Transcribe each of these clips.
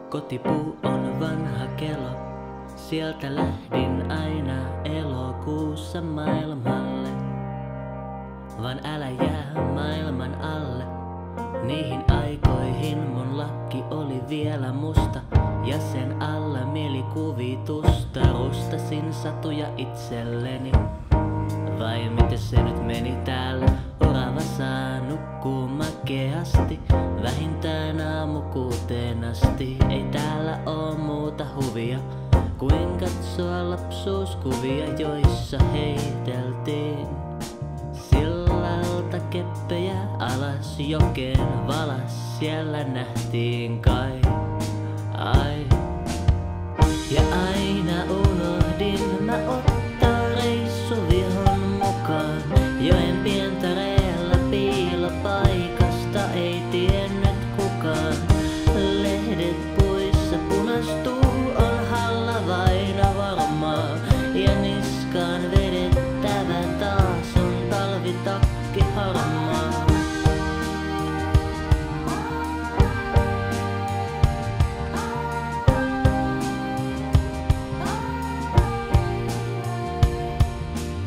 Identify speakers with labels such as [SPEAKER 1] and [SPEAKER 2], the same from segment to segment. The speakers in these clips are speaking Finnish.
[SPEAKER 1] Kotipuu on vanha kelo, sieltä lähdin aina elokuussa maailmalle. Vaan älä jää maailman alle, niihin aikoihin mun lakki oli vielä musta. Ja sen alla mielikuvitusta rustasin satuja itselleni. Vai miten se nyt meni täällä? Orava saa nukkuu makeasti, vähintään aamu 6 asti. Ei täällä oo muuta huvia kuin katsoa lapsuuskuvia, joissa heiteltiin sillalta keppejä alas jokeen valas. Siellä nähtiin kai ai. Ja aina unohdin mä ottaa reissuvihon mukaan. Joen pientareella piilopaikasta ei tiennyt kukaan. Lehdet puissa punastuu, on halla vaina varmaa. Ja niskaan vedettävä taas on talvitakki harmaa.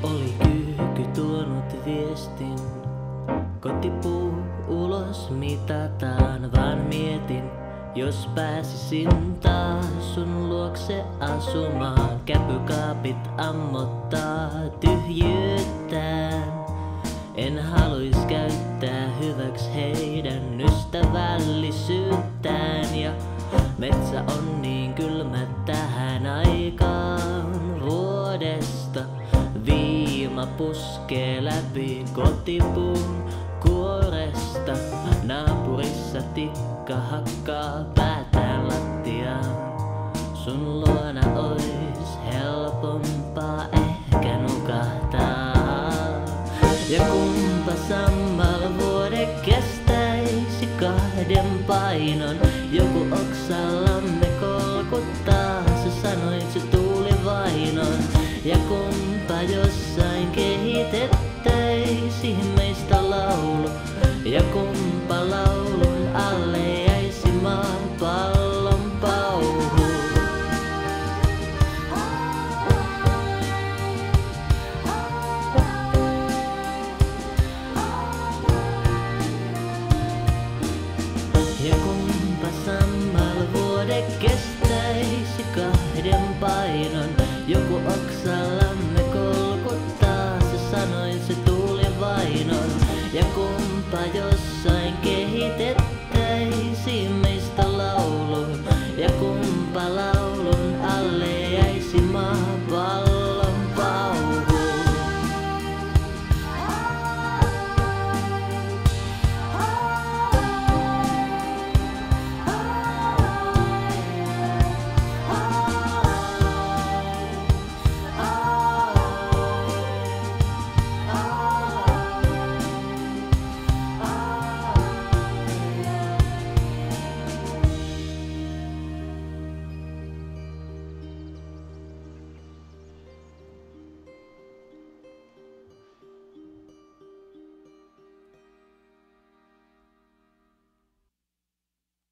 [SPEAKER 1] Oli kyyky tuonut viestin, kotipuu ulos mitataan, vaan mietin, jos pääsisin taas sun luokse asumaan. Käpykaapit ammottaa tyhjyyttään, en haluis käyttää hyväks heidän ystävällisyyttään. Ja metsä on niin kylmä tähän aikaan vuodesta. Viima puskee läpi kotipuun kuoresta. Naapurissa tikka hakkaa päätään lattiaan. Sun luona ois helpompaa ehkä nukahtaa. Ja kumpa sammal vuode kestäisi 2 painon. Joku oksallamme kolkuttaa, sä sanoit se tuuli vainon. Ja kumpa jossain kehitettäisi meistä laulu. Ja kumpa laulun alle jäisi maapallon pauhu. Ja kumpa sammal vuode kestäisi 2 painon. Joku oksa